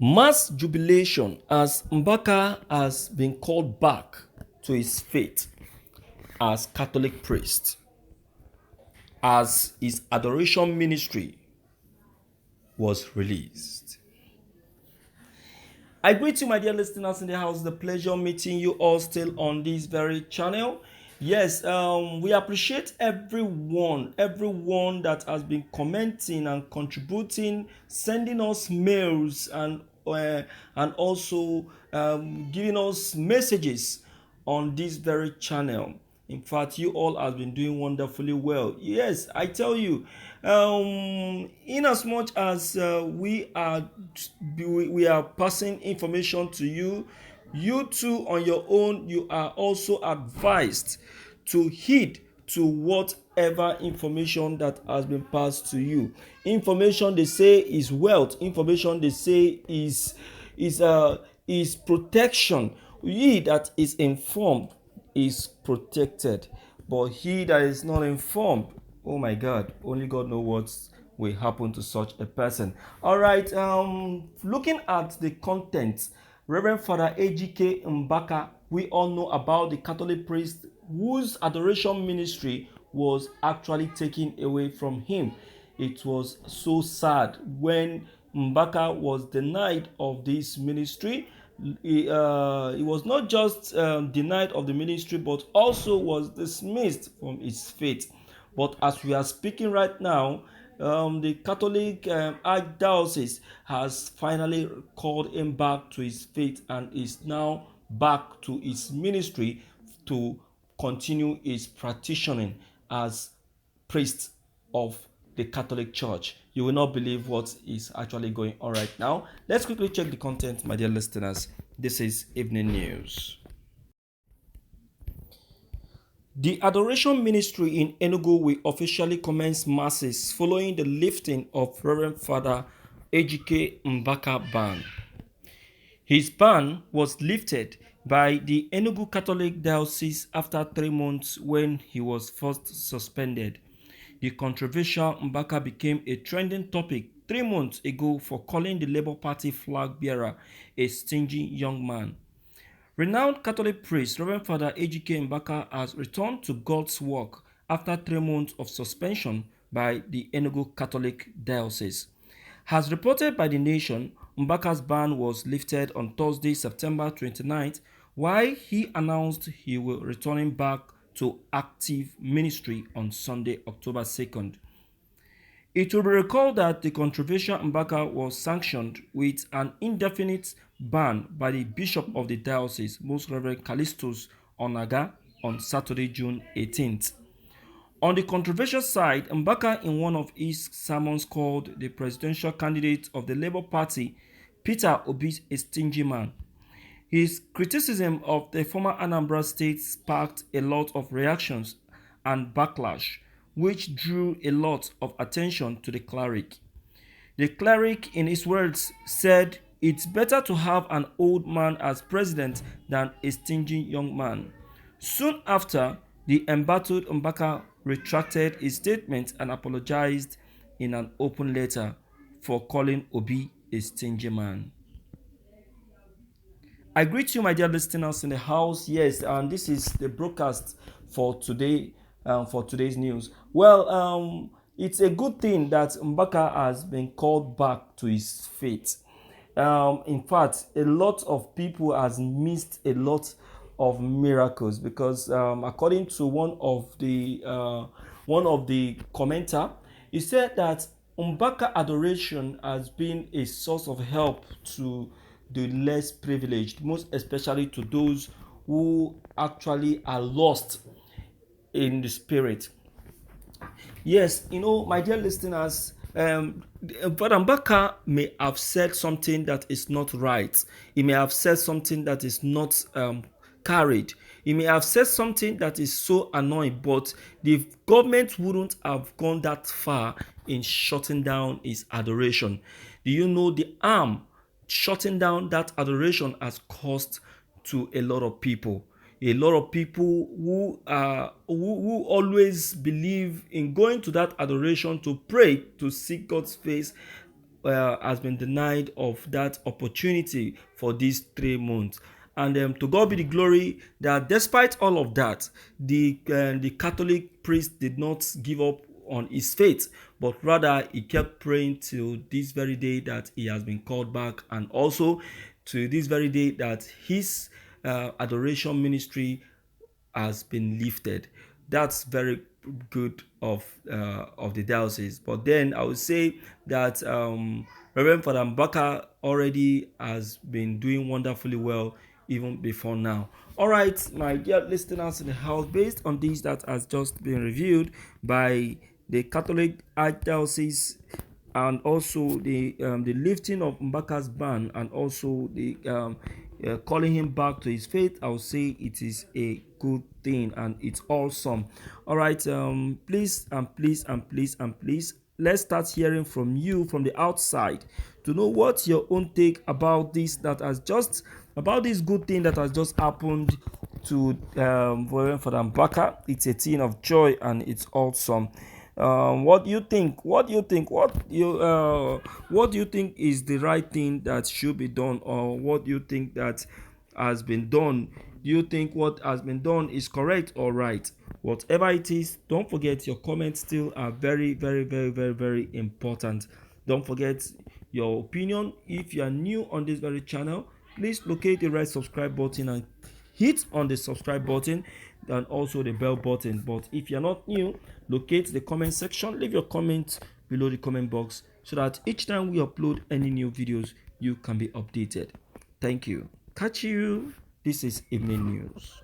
Mass jubilation as Mbaka has been called back to his faith as Catholic priest, as his adoration ministry was released. I greet you, my dear listeners in the house. The pleasure meeting you all still on this very channel. Yes, we appreciate everyone that has been commenting and contributing, sending us mails and also giving us messages on this very channel. In fact, you all have been doing wonderfully well. Yes, I tell you, in as much as we are passing information to you, you too on your own, you are also advised to heed to whatever information that has been passed to you. Information they say is wealth. Information they say is protection. He that is informed is protected, but he that is not informed, oh my God, only God knows what will happen to such a person. All right, looking at the content, Reverend Father AGK Mbaka, we all know about the Catholic priest whose adoration ministry was actually taken away from him. It was so sad when Mbaka was denied of this ministry. He was not just denied of the ministry, but also was dismissed from his faith. But as we are speaking right now, the Catholic Archdiocese has finally called him back to his faith and is now back to his ministry to continue his practicing as priest of the Catholic Church. You will not believe what is actually going on right now. Let's quickly check the content, my dear listeners. This is Evening News. The Adoration Ministry in Enugu will officially commence masses following the lifting of Reverend Father AGK Mbaka ban. His ban was lifted by the Enugu Catholic Diocese after 3 months when he was first suspended. The controversial Mbaka became a trending topic 3 months ago for calling the Labour Party flag bearer a stingy young man. Renowned Catholic priest Reverend Father AGK Mbaka has returned to God's work after 3 months of suspension by the Enugu Catholic Diocese. As reported by The Nation, Mbaka's ban was lifted on Thursday, September 29th, while he announced he will returning back to active ministry on Sunday, October 2nd. It will be recalled that the controversial Mbaka was sanctioned with an indefinite ban by the Bishop of the Diocese, Most Reverend Callistus Onaga, on Saturday, June 18th. On the controversial side, Mbaka, in one of his sermons called the presidential candidate of the Labour Party, Peter Obi, a stingy man. His criticism of the former Anambra State sparked a lot of reactions and backlash, which drew a lot of attention to the cleric. The cleric, in his words, said, "It's better to have an old man as president than a stingy young man." Soon after, the embattled Mbaka retracted his statement and apologized in an open letter for calling Obi a stingy man. I greet you, my dear listeners in the house. Yes, and this is the broadcast for today, for today's news. Well, it's a good thing that Mbaka has been called back to his faith. In fact, a lot of people has missed a lot of miracles because, according to one of the commenter, he said that Mbaka adoration has been a source of help to the less privileged, most especially to those who actually are lost in the spirit. Yes, my dear listeners, Father Mbaka may have said something that is not right. He may have said something that is not carried. He may have said something that is so annoying, but the government wouldn't have gone that far in shutting down his adoration. Do you know the harm shutting down that adoration has cost to a lot of people? A lot of people who always believe in going to that adoration to pray, to seek God's face, has been denied of that opportunity for these 3 months. And to God be the glory that despite all of that, the Catholic priest did not give up on his faith, but rather he kept praying till this very day that he has been called back, and also to this very day that his adoration ministry has been lifted. That's very good of the diocese. But then I would say that Reverend Father Mbaka already has been doing wonderfully well even before now. All right, my dear listeners in the house, based on this that has just been reviewed by the Catholic Archdiocese, and also the lifting of Mbaka's ban, and also the calling him back to his faith, I would say it is a good thing and it's awesome. All right, please and please and please and please, let's start hearing from you from the outside to know what's your own take about this that has just about this good thing that has just happened to Father Mbaka. It's a thing of joy and it's awesome. What do you think? What do you think? What do you think is the right thing that should be done, or what do you think that has been done? Do you think what has been done is correct or right? Whatever it is, don't forget your comments still are very, very, very, very, very important. Don't forget your opinion. If you are new on this very channel, please locate the red subscribe button and hit on the subscribe button and also the bell button. But if you're not new, locate the comment section, leave your comment below the comment box so that each time we upload any new videos, you can be updated. Thank you. Catch you. This is Evening News.